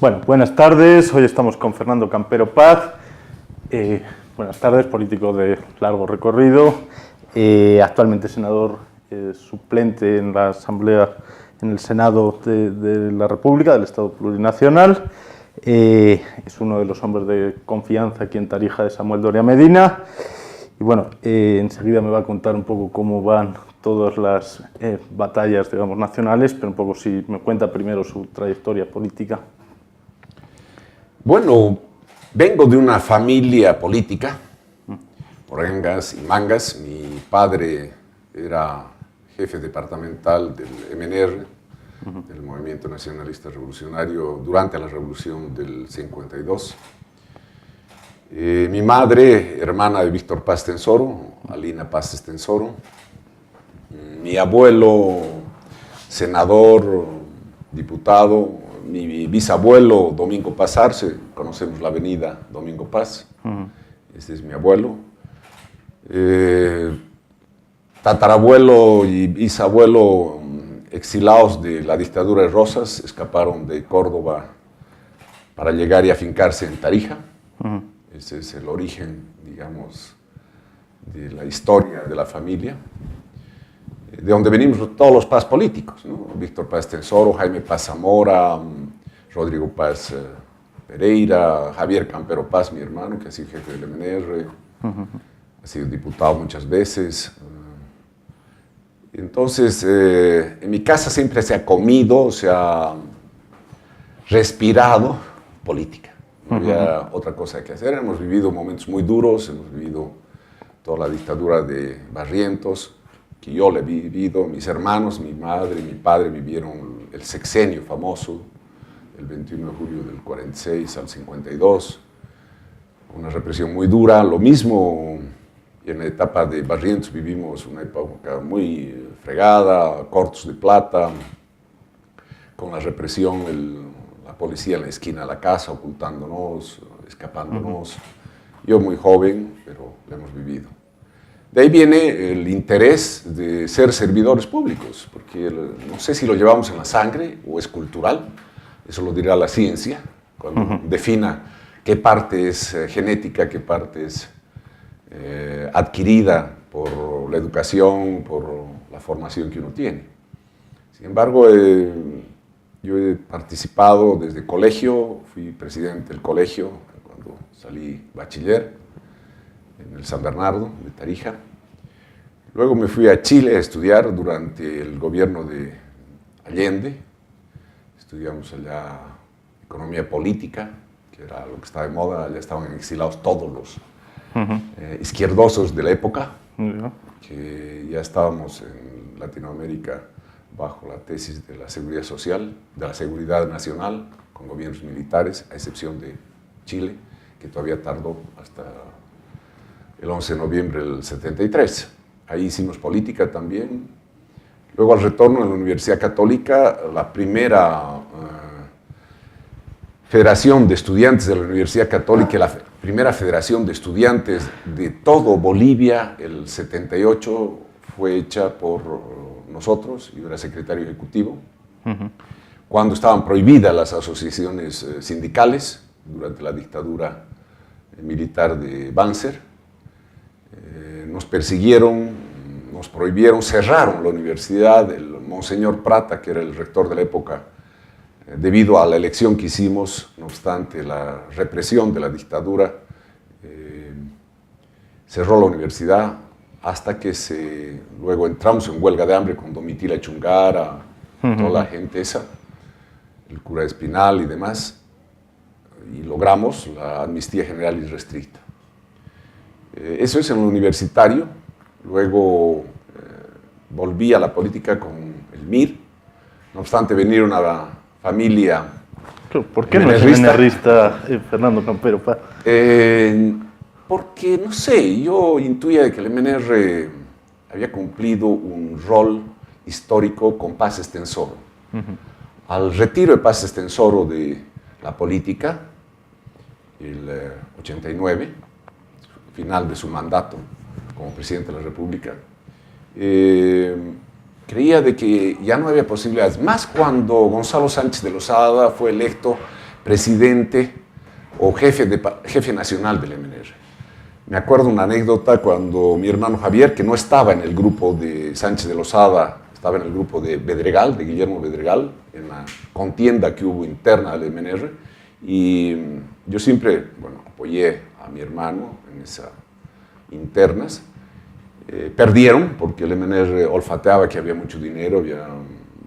Bueno, buenas tardes. Hoy estamos con Fernando Campero Paz. Buenas tardes, político de largo recorrido, actualmente senador suplente en la Asamblea, en el Senado de la República, del Estado Plurinacional. Es uno de los hombres de confianza aquí en Tarija de Samuel Doria Medina. Y bueno, enseguida me va a contar un poco cómo van todas las batallas, digamos, nacionales, pero un poco si me cuenta primero su trayectoria política. Bueno, vengo de una familia política, por engas y mangas. Mi padre era jefe departamental del MNR, del Movimiento Nacionalista Revolucionario, durante la Revolución del 52. Mi madre, hermana de Víctor Paz Tensoro, Alina Paz Tensoro. Mi abuelo, senador, diputado. Mi bisabuelo, Domingo Paz Arce, conocemos la avenida Domingo Paz, este es mi abuelo. Tatarabuelo y bisabuelo, exilados de la dictadura de Rosas, escaparon de Córdoba para llegar y afincarse en Tarija. Ese es el origen, digamos, de la historia de la familia, de donde venimos todos los Paz políticos, ¿no? Víctor Paz Tensoro, Jaime Paz Zamora, Rodrigo Paz Pereira, Javier Campero Paz, mi hermano, que ha sido jefe del MNR, ha sido diputado muchas veces. Entonces, en mi casa siempre se ha comido, se ha respirado política. No había otra cosa que hacer. Hemos vivido momentos muy duros, hemos vivido toda la dictadura de Barrientos, que yo le he vivido. Mis hermanos, mi madre y mi padre vivieron el sexenio famoso, el 21 de julio del 46 al 52, una represión muy dura. Lo mismo en la etapa de Barrientos, vivimos una época muy fregada, cortos de plata, con la represión, la policía en la esquina de la casa, ocultándonos, escapándonos. Yo muy joven, pero lo hemos vivido. De ahí viene el interés de ser servidores públicos, porque no sé si lo llevamos en la sangre o es cultural, eso lo dirá la ciencia, cuando defina qué parte es genética, qué parte es adquirida por la educación, por la formación que uno tiene. Sin embargo, yo he participado desde colegio, fui presidente del colegio cuando salí bachiller, en el San Bernardo de Tarija. Luego me fui a Chile a estudiar durante el gobierno de Allende. Estudiamos allá economía política, que era lo que estaba de moda. Allá estaban exilados todos los izquierdosos de la época, que ya estábamos en Latinoamérica bajo la tesis de la seguridad social, de la seguridad nacional, con gobiernos militares, a excepción de Chile, que todavía tardó hasta el 11 de noviembre del 73. Ahí hicimos política también. Luego, al retorno a la Universidad Católica, la primera federación de estudiantes de la Universidad Católica, la primera federación de estudiantes de todo Bolivia, el 78, fue hecha por nosotros. Yo era secretario ejecutivo. Cuando estaban prohibidas las asociaciones sindicales, durante la dictadura militar de Banzer, nos persiguieron, nos prohibieron, cerraron la universidad. El monseñor Prata, que era el rector de la época, debido a la elección que hicimos, no obstante la represión de la dictadura, cerró la universidad hasta que luego entramos en huelga de hambre con Domitila Chungara, toda la gente esa, el cura Espinal y demás, y logramos la amnistía general y restricta. Eso es en lo universitario. Luego volví a la política con el MIR. No obstante, venir una familia... ¿Por qué no es MNRista Fernando Campero Paz? Porque, no sé, yo intuía de que el MNR había cumplido un rol histórico con Paz Tensoro. Al retiro de Paz Tensoro de la política, el 89, final de su mandato como presidente de la República, creía de que ya no había posibilidades, más cuando Gonzalo Sánchez de Lozada fue electo presidente o jefe nacional del MNR. Me acuerdo una anécdota cuando mi hermano Javier, que no estaba en el grupo de Sánchez de Lozada, estaba en el grupo de Bedregal, de Guillermo Bedregal, en la contienda que hubo interna del MNR, y yo siempre, bueno, apoyé a mi hermano en esas internas. Perdieron porque el MNR olfateaba que había mucho dinero, había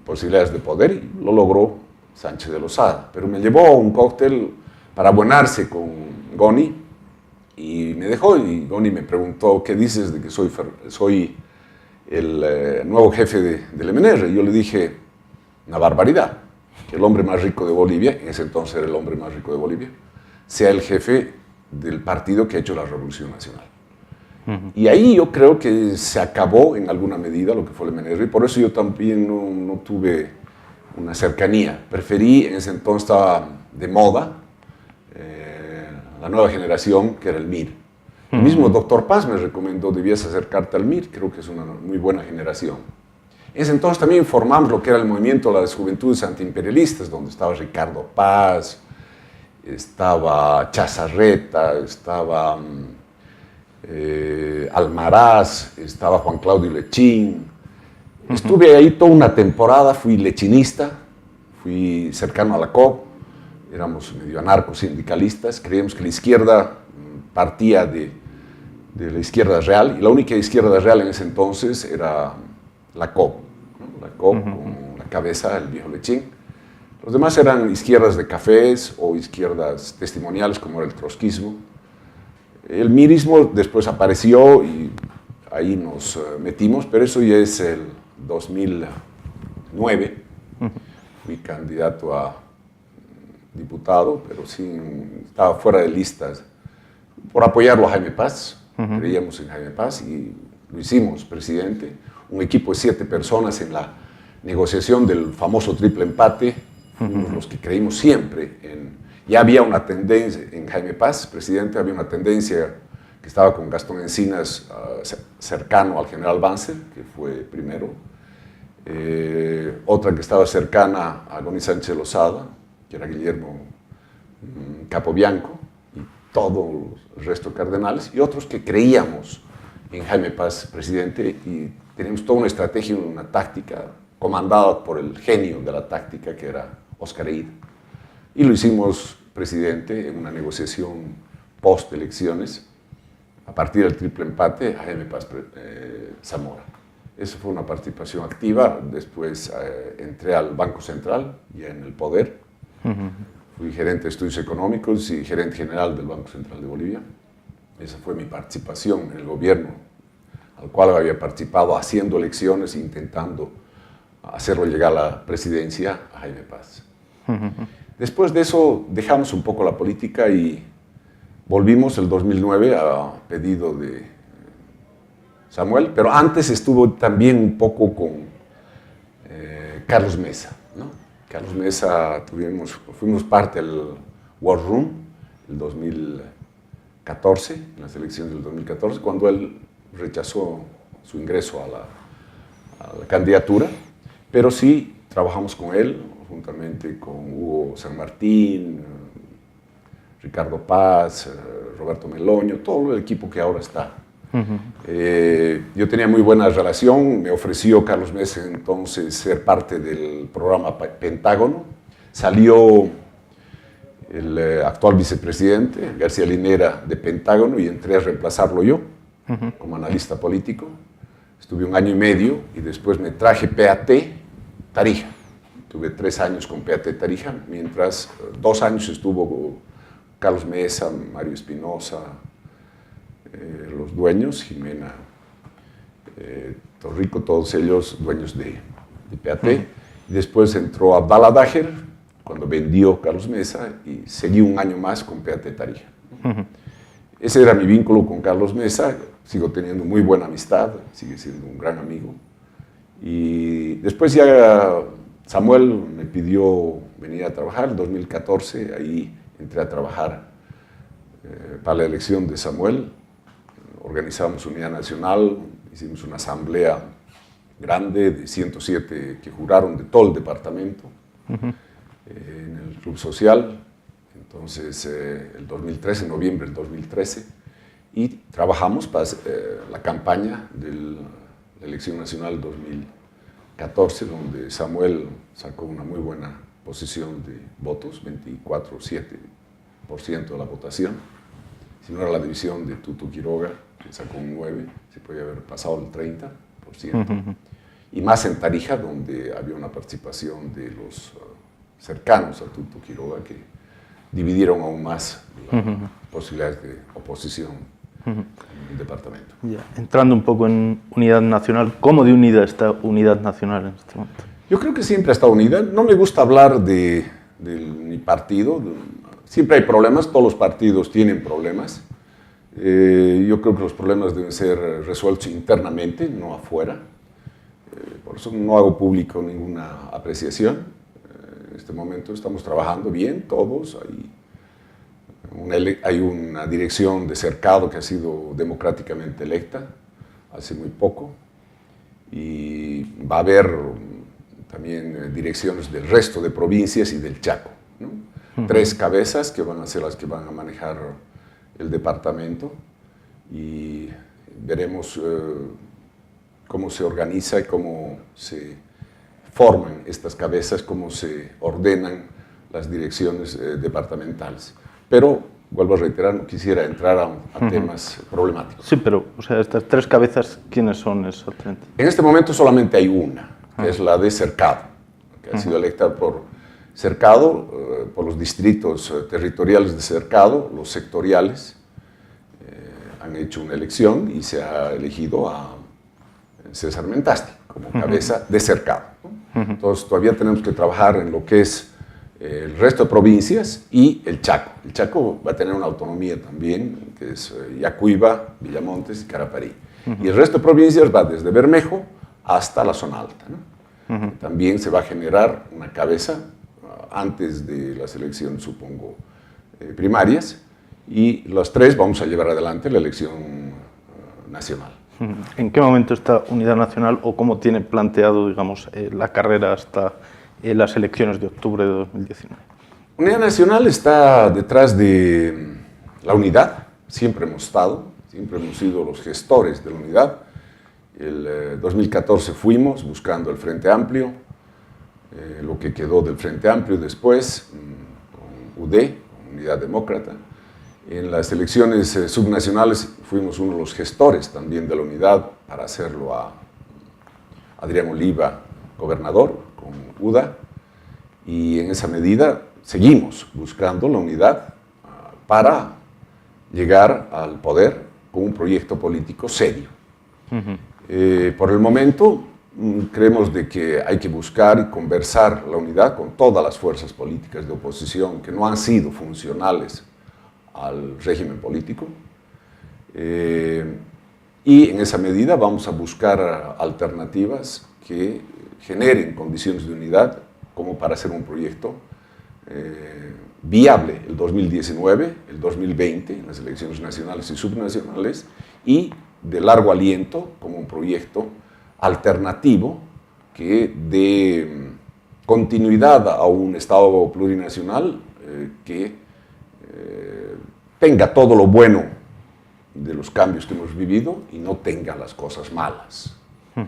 posibilidades de poder, y lo logró Sánchez de Lozada. Pero me llevó a un cóctel para abonarse con Goni y me dejó, y Goni me preguntó, ¿qué dices de que soy el nuevo jefe del MNR? Y yo le dije, una barbaridad, que el hombre más rico de Bolivia, en ese entonces era el hombre más rico de Bolivia, sea el jefe del partido que ha hecho la Revolución Nacional. Y ahí yo creo que se acabó en alguna medida lo que fue el MNR, y por eso yo también no tuve una cercanía. Preferí, en ese entonces estaba de moda, la nueva generación, que era el MIR. El mismo doctor Paz me recomendó, debías acercarte al MIR, creo que es una muy buena generación. En ese entonces también formamos lo que era el movimiento de las juventudes antiimperialistas, donde estaba Ricardo Paz, estaba Chazarreta, estaba Almaraz, estaba Juan Claudio Lechín. Estuve ahí toda una temporada, fui lechinista, fui cercano a la COP, éramos medio anarcosindicalistas, creíamos que la izquierda partía de la izquierda real, y la única izquierda real en ese entonces era la COP, ¿no? La COP con la cabeza del viejo Lechín. Los demás eran izquierdas de cafés o izquierdas testimoniales, como era el trotskismo. El mirismo después apareció y ahí nos metimos, pero eso ya es el 2009. Fui candidato a diputado, pero sí estaba fuera de listas por apoyarlo a Jaime Paz. Creíamos en Jaime Paz y lo hicimos presidente. Un equipo de 7 personas en la negociación del famoso triple empate. Fuimos los que creímos siempre en... Ya había una tendencia, en Jaime Paz, presidente, había una tendencia que estaba con Gastón Encinas cercano al general Banzer, que fue primero. Otra que estaba cercana a Goni Sánchez Lozada, que era Guillermo Capobianco, y todo el resto de cardenales, y otros que creíamos en Jaime Paz, presidente, y teníamos toda una estrategia, una táctica, comandada por el genio de la táctica, que era Óscar Eid. Y lo hicimos presidente en una negociación post-elecciones, a partir del triple empate, a Jaime Paz Zamora. Esa fue una participación activa. Después entré al Banco Central, ya en el poder. Fui gerente de estudios económicos y gerente general del Banco Central de Bolivia. Esa fue mi participación en el gobierno, al cual había participado haciendo elecciones e intentando hacerlo llegar a la presidencia a Jaime Paz. Después de eso dejamos un poco la política y volvimos el 2009 a pedido de Samuel, pero antes estuvo también un poco con Carlos Mesa, ¿no? Carlos Mesa fuimos parte del War Room el 2014, en las elecciones del 2014, cuando él rechazó su ingreso a la candidatura, pero sí trabajamos con él, juntamente con Hugo San Martín, Ricardo Paz, Roberto Meloño, todo el equipo que ahora está. Yo tenía muy buena relación, me ofreció Carlos Mesa entonces ser parte del programa Pentágono. Salió el actual vicepresidente, García Linera, de Pentágono, y entré a reemplazarlo yo como analista político. Estuve 1 año y medio y después me traje PAT Tarija. Tuve 3 años con PAT Tarija, mientras 2 años estuvo Carlos Mesa, Mario Espinosa, los dueños, Jimena Torrico, todos ellos dueños de PAT. Y después entró Abdallah Dager, cuando vendió Carlos Mesa, y seguí 1 año más con PAT Tarija. Ese era mi vínculo con Carlos Mesa. Sigo teniendo muy buena amistad, sigue siendo un gran amigo. Y después ya Samuel me pidió venir a trabajar. En 2014 ahí entré a trabajar para la elección de Samuel. Organizamos Unidad Nacional, hicimos una asamblea grande de 107 que juraron de todo el departamento en el Club Social. entonces el 2013, en noviembre del 2013, y trabajamos para la campaña de la elección nacional 2014, donde Samuel sacó una muy buena posición de votos, 24,7% de la votación. Si no era la división de Tuto Quiroga, que sacó un 9%, se podía haber pasado el 30%. Y más en Tarija, donde había una participación de los cercanos a Tuto Quiroga, que dividieron aún más las posibilidades de oposición en el departamento. Ya. Entrando un poco en Unidad Nacional, ¿cómo de unida está Unidad Nacional en este momento? Yo creo que siempre ha estado unida. No me gusta hablar de mi partido. Siempre hay problemas, todos los partidos tienen problemas. Yo creo que los problemas deben ser resueltos internamente, no afuera. Por eso no hago público ninguna apreciación. En este momento estamos trabajando bien, todos. Hay una dirección de Cercado que ha sido democráticamente electa hace muy poco. Y va a haber también direcciones del resto de provincias y del Chaco, ¿no? 3 cabezas que van a ser las que van a manejar el departamento, y veremos cómo se organiza y cómo se forman estas cabezas, cómo se ordenan las direcciones departamentales. Pero, vuelvo a reiterar, no quisiera entrar a temas problemáticos. Sí, pero o sea, estas 3 cabezas, ¿quiénes son exactamente? En este momento solamente hay una, que es la de Cercado, que ha sido electa por Cercado, por los distritos territoriales de Cercado, los sectoriales, han hecho una elección y se ha elegido a César Mentasti como cabeza de Cercado, ¿no? Entonces todavía tenemos que trabajar en lo que es el resto de provincias y el Chaco. El Chaco va a tener una autonomía también, que es Yacuiba, Villamontes y Caraparí. Y el resto de provincias va desde Bermejo hasta la zona alta, ¿no? También se va a generar una cabeza antes de las elecciones, supongo, primarias, y los 3 vamos a llevar adelante la elección nacional. ¿En qué momento está Unidad Nacional o cómo tiene planteado, digamos, la carrera hasta las elecciones de octubre de 2019? Unidad Nacional está detrás de la unidad. Siempre hemos sido los gestores de la unidad. El 2014 fuimos buscando el Frente Amplio, lo que quedó del Frente Amplio después, con UD, Unidad Demócrata. En las elecciones subnacionales fuimos uno de los gestores también de la unidad para hacerlo a Adrián Oliva, gobernador, con UDA, y en esa medida seguimos buscando la unidad para llegar al poder con un proyecto político serio. Por el momento creemos de que hay que buscar y conversar la unidad con todas las fuerzas políticas de oposición que no han sido funcionales al régimen político, y en esa medida vamos a buscar alternativas que generen condiciones de unidad como para hacer un proyecto viable el 2019, el 2020, en las elecciones nacionales y subnacionales, y de largo aliento como un proyecto alternativo que dé continuidad a un Estado plurinacional que tenga todo lo bueno de los cambios que hemos vivido y no tenga las cosas malas.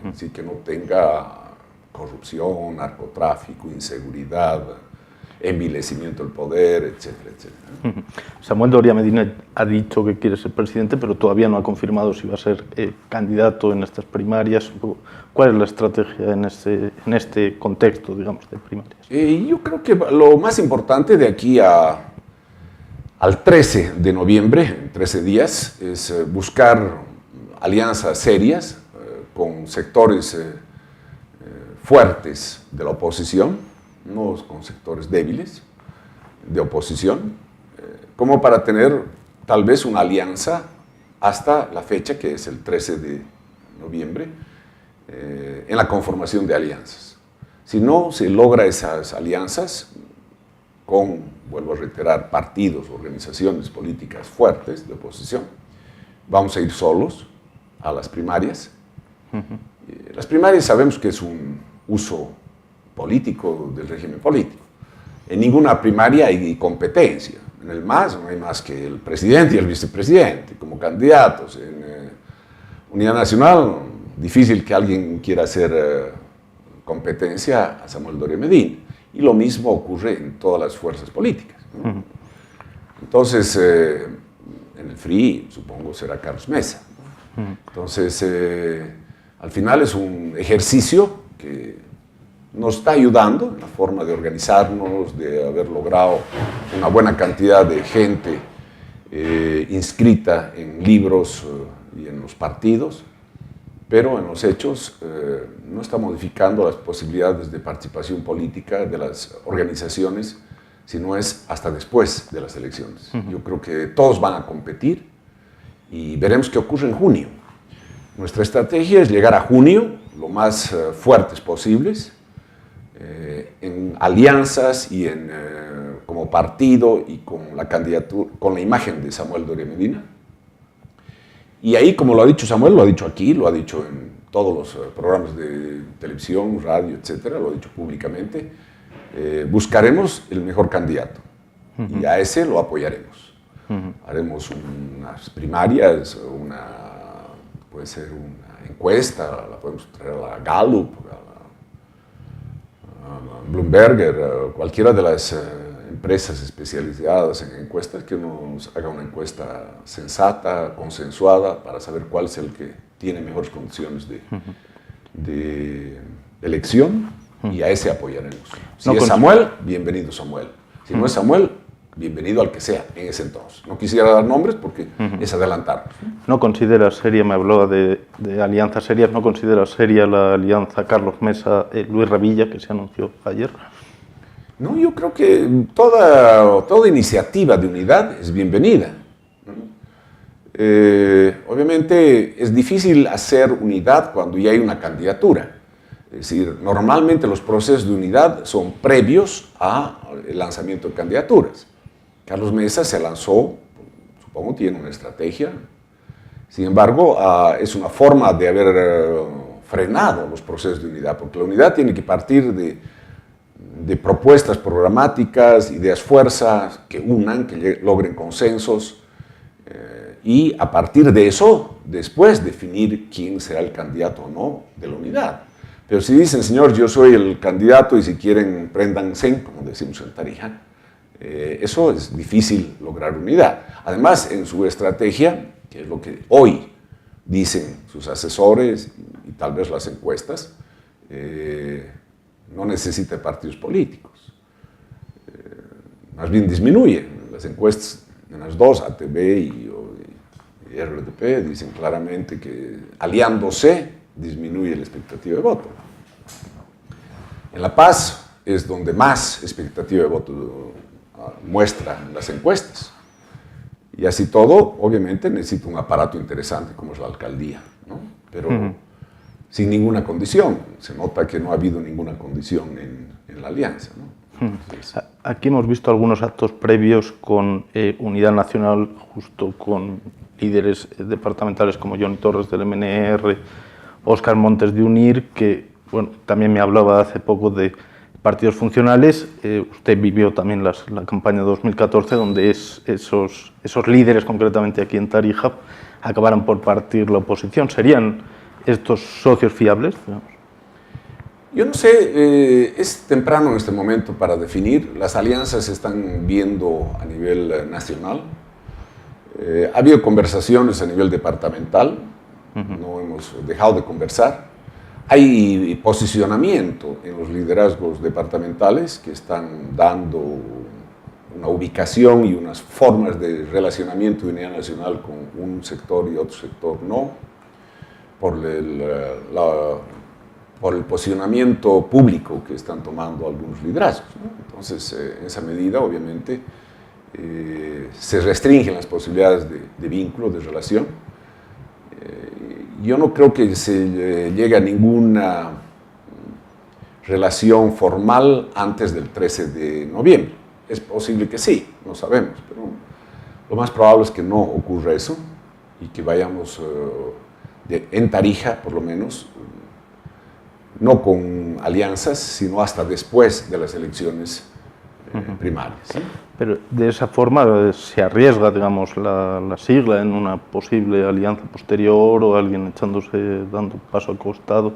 Así que no tenga corrupción, narcotráfico, inseguridad, envilecimiento del poder, etcétera, etcétera. Samuel Doria Medina ha dicho que quiere ser presidente, pero todavía no ha confirmado si va a ser candidato en estas primarias. ¿Cuál es la estrategia en este contexto, digamos, de primarias? Yo creo que lo más importante de aquí al 13 de noviembre, en 13 días, es buscar alianzas serias con sectores fuertes de la oposición, no con sectores débiles de oposición, como para tener tal vez una alianza hasta la fecha, que es el 13 de noviembre, en la conformación de alianzas. Si no se logra esas alianzas con, vuelvo a reiterar, partidos, organizaciones políticas fuertes de oposición, vamos a ir solos a las primarias. Las primarias sabemos que es un uso político del régimen político. en ninguna primaria hay competencia. En el MAS no hay más que el presidente y el vicepresidente como candidatos. En Unidad Nacional, difícil que alguien quiera hacer competencia a Samuel Doria Medina. Y lo mismo ocurre en todas las fuerzas políticas, ¿no? Entonces, en el FRI, supongo, será Carlos Mesa. Entonces, al final es un ejercicio que nos está ayudando en la forma de organizarnos, de haber logrado una buena cantidad de gente inscrita en libros y en los partidos, pero en los hechos no está modificando las posibilidades de participación política de las organizaciones, sino es hasta después de las elecciones. Yo creo que todos van a competir y veremos qué ocurre en junio. Nuestra estrategia es llegar a junio lo más fuertes posibles, en alianzas y como partido y con la candidatura, con la imagen de Samuel Doria Medina. Y ahí, como lo ha dicho Samuel, lo ha dicho aquí, lo ha dicho en todos los programas de televisión, radio, etcétera, lo ha dicho públicamente, buscaremos el mejor candidato y a ese lo apoyaremos. Haremos unas primarias, puede ser una encuesta, la podemos traer a la Gallup, a Bloomberg, cualquiera de las empresas especializadas en encuestas que nos haga una encuesta sensata, consensuada, para saber cuál es el que tiene mejores condiciones de elección, y a ese apoyaremos. Si es Samuel, bienvenido Samuel. Si no es Samuel, bienvenido al que sea en ese entonces. No quisiera dar nombres porque es adelantarnos. ¿No consideras seria, me hablaba de alianzas serias, no consideras seria la alianza Carlos Mesa-Luis Revilla que se anunció ayer? No, yo creo que toda iniciativa de unidad es bienvenida. Obviamente es difícil hacer unidad cuando ya hay una candidatura. Es decir, normalmente los procesos de unidad son previos al lanzamiento de candidaturas. Carlos Mesa se lanzó, supongo tiene una estrategia, sin embargo es una forma de haber frenado los procesos de unidad, porque la unidad tiene que partir de propuestas programáticas, ideas fuerzas que unan, que logren consensos, y a partir de eso, después definir quién será el candidato o no de la unidad. Pero si dicen, señor, yo soy el candidato y si quieren, préndanse, como decimos en Tarija, eso es difícil lograr unidad. Además, en su estrategia, que es lo que hoy dicen sus asesores y tal vez las encuestas, no necesita partidos políticos. Más bien disminuye. Las encuestas en las dos, ATV y RDP, dicen claramente que aliándose disminuye la expectativa de voto. En La Paz es donde más expectativa de voto muestran las encuestas. Y así todo, obviamente, necesita un aparato interesante como es la alcaldía, ¿no? Pero sin ninguna condición. Se nota que no ha habido ninguna condición en la alianza, ¿no? Entonces, aquí hemos visto algunos actos previos con Unidad Nacional, justo con líderes departamentales como Johnny Torres del MNR, Óscar Montes de UNIR, que bueno, también me hablaba hace poco de partidos funcionales. Usted vivió también la campaña de 2014, donde esos líderes, concretamente aquí en Tarija, acabaron por partir la oposición. ¿Serían estos socios fiables? Yo no sé, es temprano en este momento para definir. Las alianzas se están viendo a nivel nacional. Ha habido conversaciones a nivel departamental, no hemos dejado de conversar. Hay posicionamiento en los liderazgos departamentales que están dando una ubicación y unas formas de relacionamiento de unidad nacional con un sector y otro sector no, por el posicionamiento público que están tomando algunos liderazgos, ¿no? Entonces, en esa medida, obviamente, se restringen las posibilidades de vínculo, de relación. Yo no creo que se llegue a ninguna relación formal antes del 13 de noviembre. Es posible que sí, no sabemos, pero lo más probable es que no ocurra eso y que vayamos en Tarija, por lo menos, no con alianzas, sino hasta después de las elecciones primarias. ¿Sí? Pero de esa forma se arriesga, digamos, la sigla en una posible alianza posterior o alguien echándose, dando paso al costado.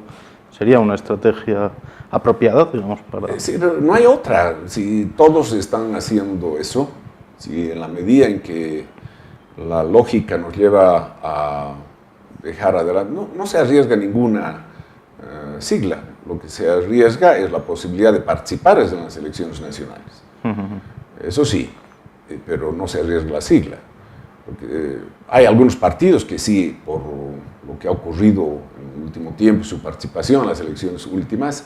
¿Sería una estrategia apropiada, digamos, para...? Sí, no hay otra. Si todos están haciendo eso, si en la medida en que la lógica nos lleva a dejar adelante, no se arriesga ninguna sigla. Lo que se arriesga es la posibilidad de participar en las elecciones nacionales. Eso sí, pero no se arriesga la sigla. Porque, hay algunos partidos que sí, por lo que ha ocurrido en el último tiempo, su participación en las elecciones últimas,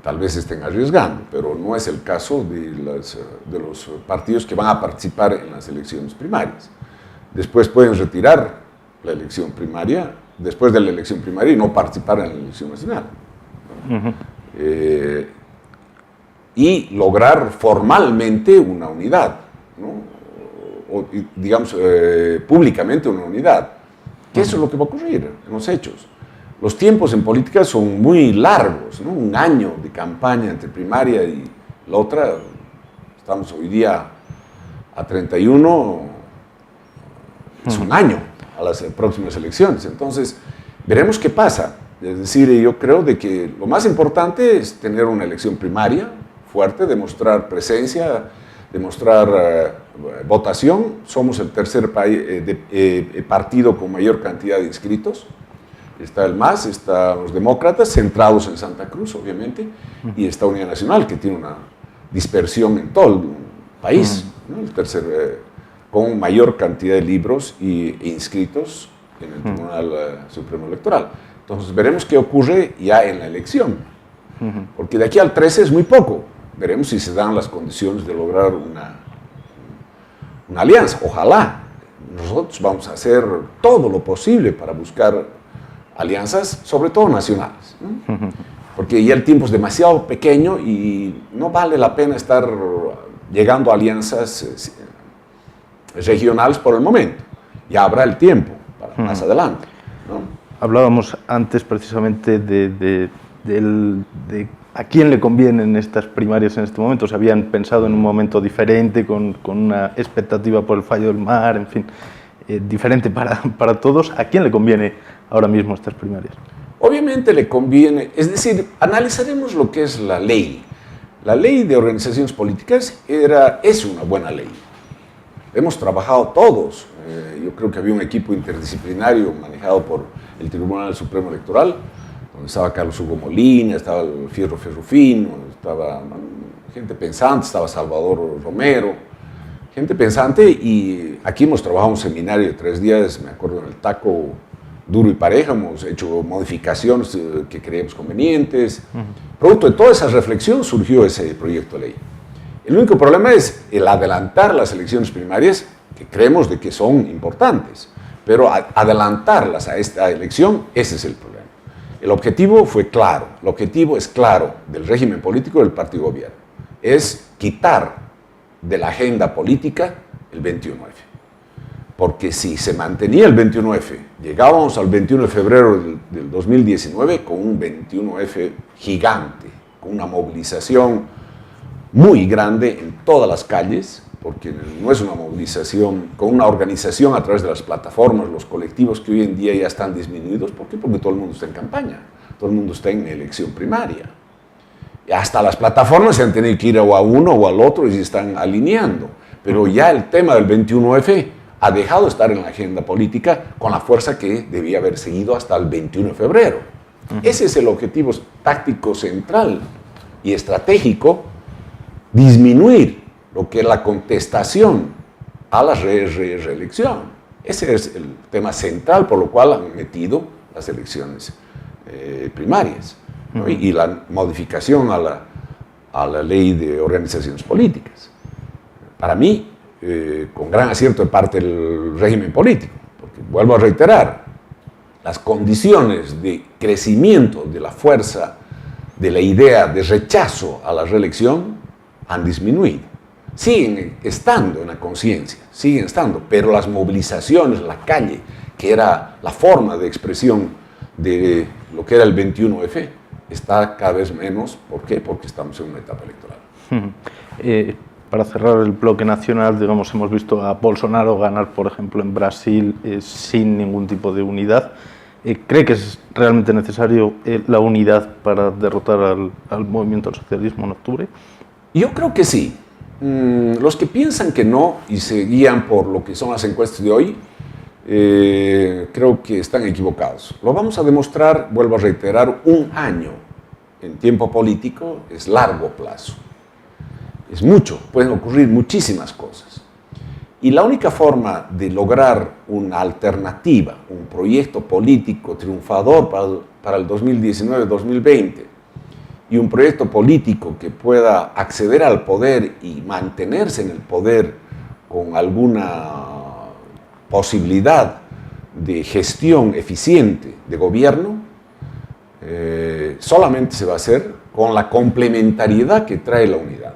tal vez estén arriesgando, pero no es el caso de los partidos que van a participar en las elecciones primarias. Después pueden retirar la elección primaria, después de la elección primaria, y no participar en la elección nacional. Y lograr formalmente una unidad, ¿no? O digamos, públicamente una unidad, que eso es lo que va a ocurrir en los hechos. Los tiempos en política son muy largos, ¿no? Un año de campaña entre primaria y la otra, estamos hoy día a 31, es un año a las próximas elecciones. Entonces, veremos qué pasa. Es decir, yo creo de que lo más importante es tener una elección primaria fuerte, demostrar presencia, demostrar votación. Somos el tercer partido con mayor cantidad de inscritos. Está el MAS, están los demócratas, centrados en Santa Cruz, obviamente, y está Unidad Nacional, que tiene una dispersión en todo el país, ¿no? El tercer, con mayor cantidad de libros e inscritos en el Tribunal Supremo Electoral. Entonces, veremos qué ocurre ya en la elección, porque de aquí al 13 es muy poco. Veremos si se dan las condiciones de lograr una alianza. Ojalá. Nosotros vamos a hacer todo lo posible para buscar alianzas, sobre todo nacionales, ¿no? Porque ya el tiempo es demasiado pequeño y no vale la pena estar llegando a alianzas regionales por el momento. Ya habrá el tiempo para más adelante, ¿no? Hablábamos antes precisamente de a quién le convienen estas primarias en este momento. Se habían pensado en un momento diferente, con una expectativa por el fallo del MAR, en fin, diferente para todos. ¿A quién le conviene ahora mismo estas primarias? Obviamente le conviene, es decir, analizaremos lo que es la ley. La ley de organizaciones políticas es una buena ley. Hemos trabajado todos. Yo creo que había un equipo interdisciplinario manejado por el Tribunal Supremo Electoral, donde estaba Carlos Hugo Molina, estaba el Fierro Ferrufino, estaba gente pensante, estaba Salvador Romero, gente pensante, y aquí hemos trabajado un seminario de 3 días, me acuerdo, en el Taco, duro y pareja, hemos hecho modificaciones que creíamos convenientes. Producto de toda esa reflexión surgió ese proyecto de ley. El único problema es el adelantar las elecciones primarias, que creemos de que son importantes, pero adelantarlas a esta elección, ese es el problema. El objetivo fue claro, el objetivo es claro del régimen político del partido gobierno, es quitar de la agenda política el 21F. Porque si se mantenía el 21F, llegábamos al 21 de febrero del 2019 con un 21F gigante, con una movilización muy grande en todas las calles, porque no es una movilización con una organización a través de las plataformas, los colectivos que hoy en día ya están disminuidos. ¿Por qué? Porque todo el mundo está en campaña, todo el mundo está en elección primaria. Y hasta las plataformas se han tenido que ir a uno o al otro y se están alineando. Pero ya el tema del 21F ha dejado de estar en la agenda política con la fuerza que debía haber seguido hasta el 21 de febrero. Ese es el objetivo táctico central y estratégico, disminuir lo que es la contestación a la reelección. Ese es el tema central por lo cual han metido las elecciones primarias, ¿no? Y la modificación a la ley de organizaciones políticas. Para mí, con gran acierto de parte del régimen político, porque vuelvo a reiterar, las condiciones de crecimiento de la fuerza de la idea de rechazo a la reelección han disminuido. Siguen estando en la conciencia, siguen estando, pero las movilizaciones, la calle, que era la forma de expresión de lo que era el 21F, está cada vez menos. ¿Por qué? Porque estamos en una etapa electoral. Para cerrar el bloque nacional, digamos, hemos visto a Bolsonaro ganar, por ejemplo, en Brasil sin ningún tipo de unidad. ¿Cree que es realmente necesario la unidad para derrotar al movimiento del socialismo en octubre? Yo creo que sí. Los que piensan que no y se guían por lo que son las encuestas de hoy, creo que están equivocados. Lo vamos a demostrar, vuelvo a reiterar, un año en tiempo político es largo plazo. Es mucho, pueden ocurrir muchísimas cosas. Y la única forma de lograr una alternativa, un proyecto político triunfador para el 2019-2020 y un proyecto político que pueda acceder al poder y mantenerse en el poder con alguna posibilidad de gestión eficiente de gobierno, solamente se va a hacer con la complementariedad que trae la unidad.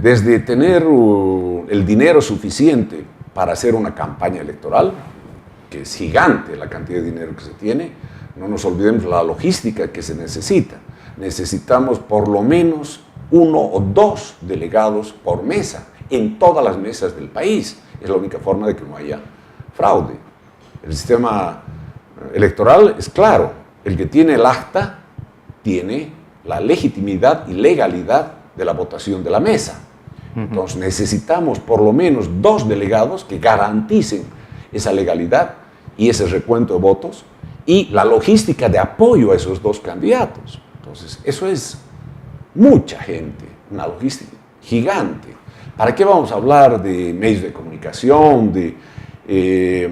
Desde tener el dinero suficiente para hacer una campaña electoral, que es gigante la cantidad de dinero que se tiene, no nos olvidemos la logística que se necesita. Necesitamos por lo menos 1 o 2 delegados por mesa, en todas las mesas del país. Es la única forma de que no haya fraude. El sistema electoral es claro, el que tiene el acta tiene la legitimidad y legalidad de la votación de la mesa. Entonces necesitamos por lo menos 2 delegados que garanticen esa legalidad y ese recuento de votos y la logística de apoyo a esos 2 candidatos. Entonces eso es mucha gente, una logística gigante. ¿Para qué vamos a hablar de medios de comunicación, de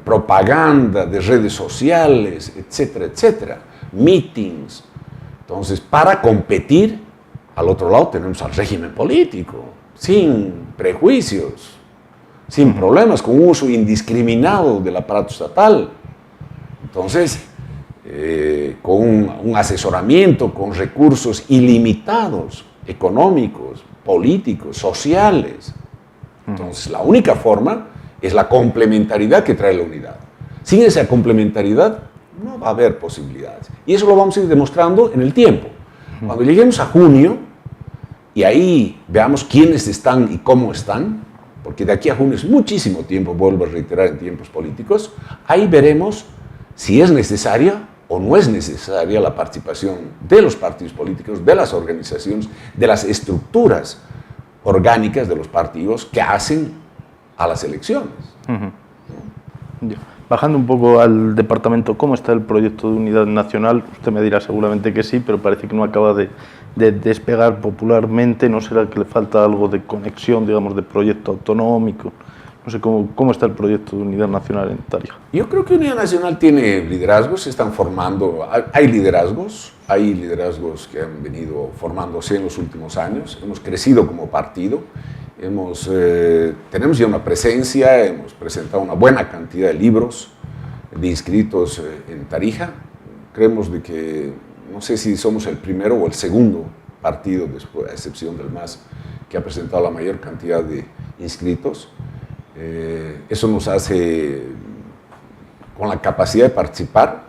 propaganda, de redes sociales, etcétera, etcétera? Meetings. Entonces, para competir, al otro lado tenemos al régimen político, sin prejuicios, sin problemas, con un uso indiscriminado del aparato estatal. Entonces, con un asesoramiento, con recursos ilimitados, económicos, políticos, sociales. Entonces, la única forma es la complementariedad que trae la unidad. Sin esa complementariedad, no va a haber posibilidades. Y eso lo vamos a ir demostrando en el tiempo. Cuando lleguemos a junio, y ahí veamos quiénes están y cómo están, porque de aquí a junio es muchísimo tiempo, vuelvo a reiterar, en tiempos políticos, ahí veremos si es necesaria o no es necesaria la participación de los partidos políticos, de las organizaciones, de las estructuras orgánicas de los partidos que hacen a las elecciones. Bajando un poco al departamento, ¿cómo está el proyecto de unidad nacional? Usted me dirá seguramente que sí, pero parece que no acaba de despegar popularmente. ¿No será que le falta algo de conexión, digamos, de proyecto autonómico? No sé cómo está el proyecto de unidad nacional en Tarija. Yo creo que Unidad Nacional tiene liderazgos, se están formando, hay liderazgos que han venido formándose en los últimos años. Hemos crecido como partido, tenemos ya una presencia, hemos presentado una buena cantidad de libros, de inscritos en Tarija. Creemos de que, no sé si somos el primero o el segundo partido, después, a excepción del MAS, que ha presentado la mayor cantidad de inscritos. Eso nos hace con la capacidad de participar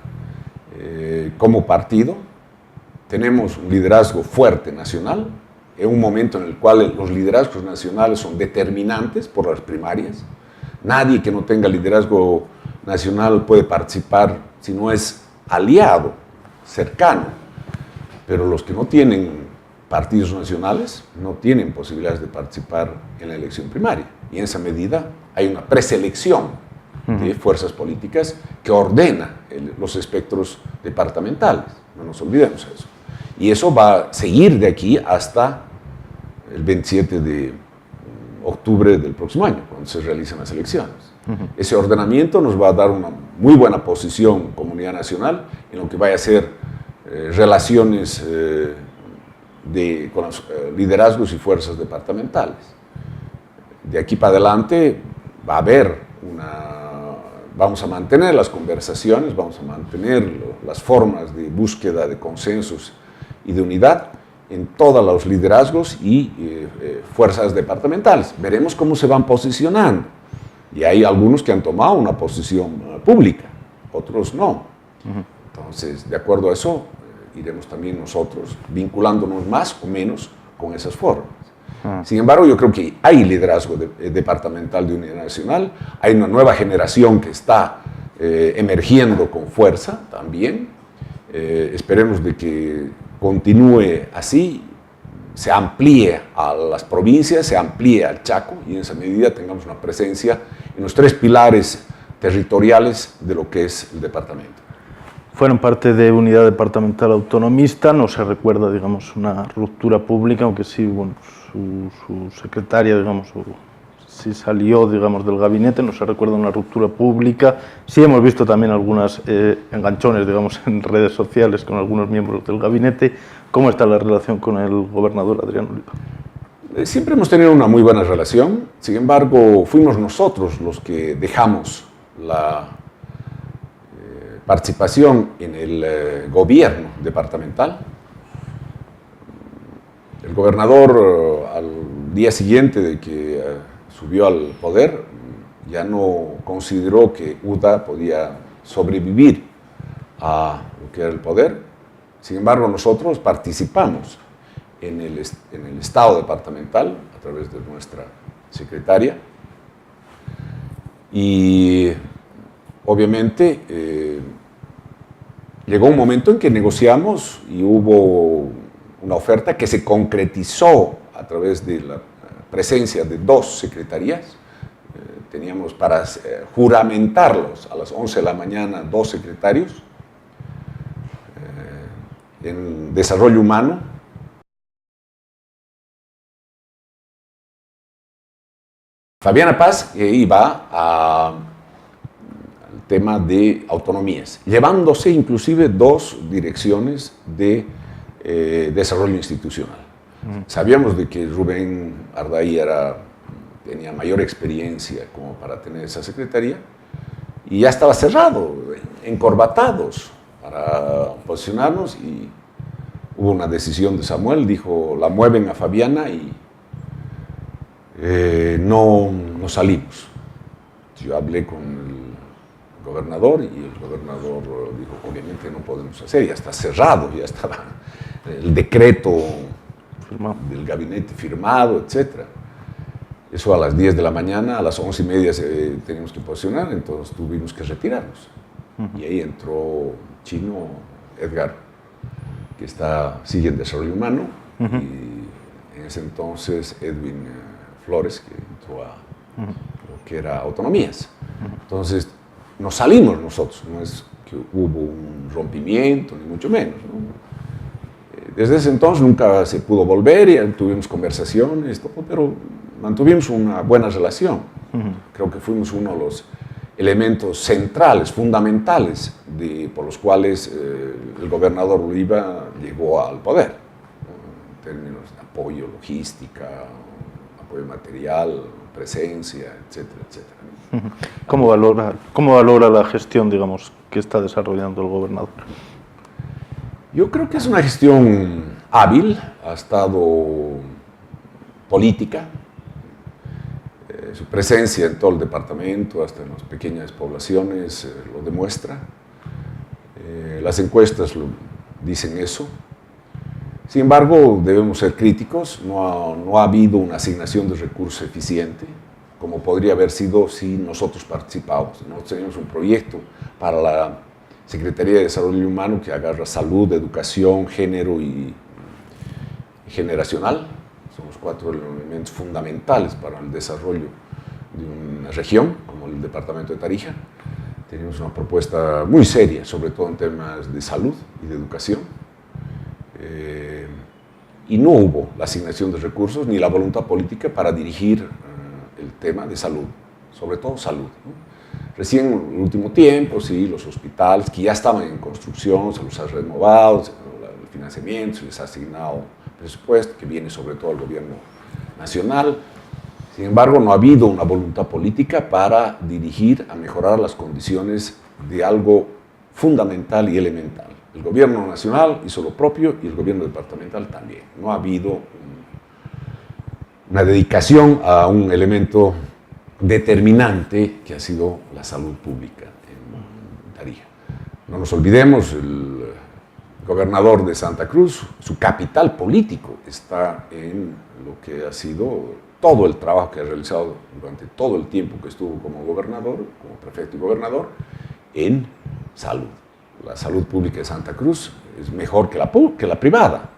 como partido. Tenemos un liderazgo fuerte nacional, en un momento en el cual los liderazgos nacionales son determinantes por las primarias. Nadie que no tenga liderazgo nacional puede participar si no es aliado, cercano. Pero los que no tienen partidos nacionales no tienen posibilidades de participar en la elección primaria. Y en esa medida hay una preselección de fuerzas políticas que ordena los espectros departamentales. No nos olvidemos eso. Y eso va a seguir de aquí hasta el 27 de octubre del próximo año, cuando se realicen las elecciones. Ese ordenamiento nos va a dar una muy buena posición como unidad nacional en lo que vaya a ser relaciones con los liderazgos y fuerzas departamentales. De aquí para adelante va a haber vamos a mantener las conversaciones, vamos a mantener las formas de búsqueda de consensos y de unidad en todos los liderazgos y fuerzas departamentales. Veremos cómo se van posicionando. Y hay algunos que han tomado una posición pública, otros no. Entonces, de acuerdo a eso, iremos también nosotros vinculándonos más o menos con esas formas. Sin embargo, yo creo que hay liderazgo departamental de Unidad Nacional, hay una nueva generación que está emergiendo con fuerza también. Esperemos de que continúe así, se amplíe a las provincias, se amplíe al Chaco y en esa medida tengamos una presencia en los 3 pilares territoriales de lo que es el departamento. Fueron parte de Unidad Departamental Autonomista, no se recuerda, digamos, una ruptura pública, aunque sí, bueno, su secretaria, digamos, sí salió, digamos, del gabinete, no se recuerda una ruptura pública. Sí hemos visto también algunos enganchones, digamos, en redes sociales con algunos miembros del gabinete. ¿Cómo está la relación con el gobernador Adrián Oliva? Siempre hemos tenido una muy buena relación, sin embargo, fuimos nosotros los que dejamos la participación en el gobierno departamental. El gobernador, al día siguiente de que subió al poder, ya no consideró que UDA podía sobrevivir a lo que era el poder. Sin embargo, nosotros participamos en el Estado departamental a través de nuestra secretaria y obviamente llegó un momento en que negociamos y hubo una oferta que se concretizó a través de la presencia de 2 secretarías. Teníamos para juramentarlos a las 11 de la mañana 2 secretarios en desarrollo humano. Fabiana Paz iba al tema de autonomías, llevándose inclusive 2 direcciones de desarrollo institucional. Sabíamos de que Rubén Arday tenía mayor experiencia como para tener esa secretaría y ya estaba cerrado, encorbatados para posicionarnos y hubo una decisión de Samuel, dijo, la mueven a Fabiana y no salimos. Yo hablé con el gobernador y el gobernador dijo, obviamente no podemos hacer, ya está cerrado, ya estaba el decreto del gabinete firmado, etc. Eso a las 10 de la mañana, a las 11:30 teníamos que posicionar, entonces tuvimos que retirarnos. Y ahí entró Chino Edgar, que sigue en desarrollo humano, y en ese entonces Edwin Flores, que entró a lo que era autonomías. Entonces nos salimos nosotros, no es que hubo un rompimiento, ni mucho menos, ¿no? Desde ese entonces nunca se pudo volver y tuvimos conversaciones, pero mantuvimos una buena relación. Creo que fuimos uno de los elementos centrales, fundamentales, por los cuales el gobernador Oliva llegó al poder, ¿no? En términos de apoyo, logística, apoyo material, presencia, etcétera, etcétera. ¿Cómo valora la gestión, digamos, que está desarrollando el gobernador? Yo creo que es una gestión hábil, ha estado política, su presencia en todo el departamento, hasta en las pequeñas poblaciones, lo demuestra. Las encuestas dicen eso. Sin embargo, debemos ser críticos, no ha habido una asignación de recursos eficiente, como podría haber sido si nosotros participábamos. Nosotros teníamos un proyecto para la Secretaría de Desarrollo Humano que agarra salud, educación, género y generacional. Son los 4 elementos fundamentales para el desarrollo de una región como el departamento de Tarija. Tenemos una propuesta muy seria, sobre todo en temas de salud y de educación. Y no hubo la asignación de recursos ni la voluntad política para dirigir el tema de salud, sobre todo salud, ¿no? Recién en el último tiempo, sí, los hospitales que ya estaban en construcción, se los ha renovado, el financiamiento, se les ha asignado presupuesto, que viene sobre todo al gobierno nacional. Sin embargo, no ha habido una voluntad política para dirigir a mejorar las condiciones de algo fundamental y elemental. El gobierno nacional hizo lo propio y el gobierno departamental también. No ha habido una dedicación a un elemento determinante que ha sido la salud pública en Tarija. No nos olvidemos, gobernador de Santa Cruz, su capital político está en lo que ha sido todo el trabajo que ha realizado durante todo el tiempo que estuvo como gobernador, como prefecto y gobernador, en salud. La salud pública de Santa Cruz es mejor que la privada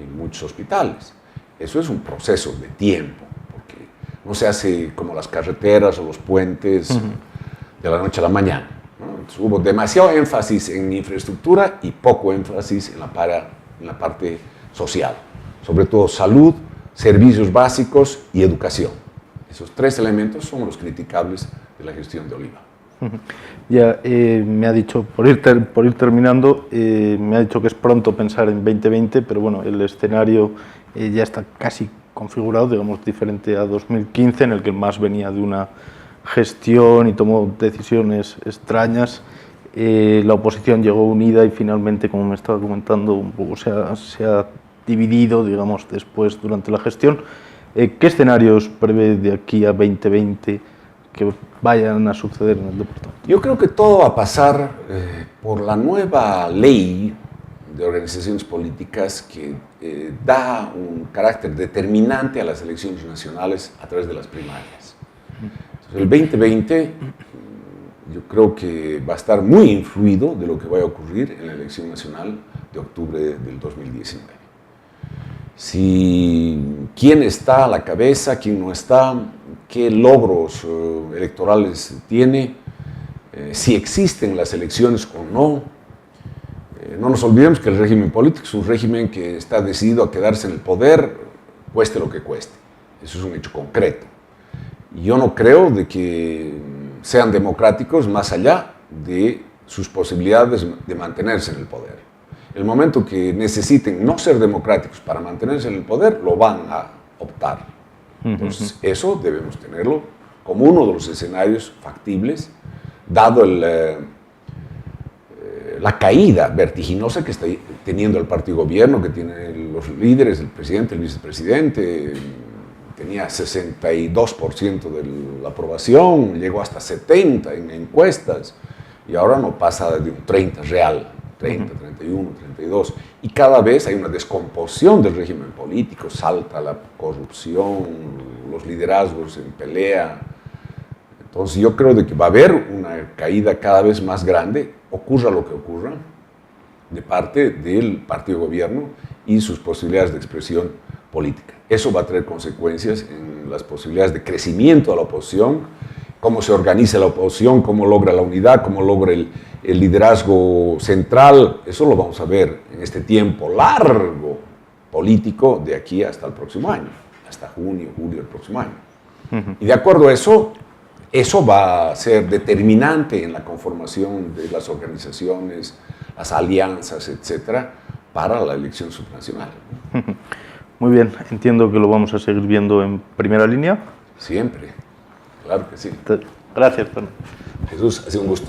en muchos hospitales. Eso es un proceso de tiempo, porque no se hace como las carreteras o los puentes de la noche a la mañana, ¿no? Entonces, hubo demasiado énfasis en infraestructura y poco énfasis en la parte social, sobre todo salud, servicios básicos y educación. Esos tres elementos son los criticables de la gestión de Oliva. Ya me ha dicho, por ir terminando, me ha dicho que es pronto pensar en 2020, pero bueno, el escenario ya está casi configurado, digamos, diferente a 2015, en el que más venía de una gestión y tomó decisiones extrañas. La oposición llegó unida y finalmente, como me estaba comentando, un poco se ha dividido, digamos, después durante la gestión. ¿Qué escenarios prevé de aquí a 2020 que vayan a suceder en el departamento? Yo creo que todo va a pasar por la nueva ley de organizaciones políticas que da un carácter determinante a las elecciones nacionales a través de las primarias. Entonces, el 2020 yo creo que va a estar muy influido de lo que vaya a ocurrir en la elección nacional de octubre del 2019. Si quién está a la cabeza, quién no está, qué logros electorales tiene, si existen las elecciones o no. No nos olvidemos que el régimen político es un régimen que está decidido a quedarse en el poder, cueste lo que cueste. Eso es un hecho concreto. Y yo no creo de que sean democráticos más allá de sus posibilidades de mantenerse en el poder. El momento que necesiten no ser democráticos para mantenerse en el poder, lo van a optar. Entonces, eso debemos tenerlo como uno de los escenarios factibles, dado la caída vertiginosa que está teniendo el partido gobierno, que tienen los líderes, el presidente, el vicepresidente. Tenía 62% de la aprobación, llegó hasta 70% en encuestas, y ahora no pasa de un 30% real. 30, 31, 32, y cada vez hay una descomposición del régimen político, salta la corrupción, los liderazgos en pelea. Entonces yo creo de que va a haber una caída cada vez más grande, ocurra lo que ocurra, de parte del partido gobierno y sus posibilidades de expresión política. Eso va a traer consecuencias en las posibilidades de crecimiento de la oposición, cómo se organiza la oposición, cómo logra la unidad, cómo logra el liderazgo central. Eso lo vamos a ver en este tiempo largo político de aquí hasta el próximo año, hasta junio, julio del próximo año. Y de acuerdo a eso, eso va a ser determinante en la conformación de las organizaciones, las alianzas, etcétera, para la elección subnacional. Muy bien, entiendo que lo vamos a seguir viendo en primera línea. Siempre, claro que sí. Gracias, Fernando. Jesús, ha sido un gusto.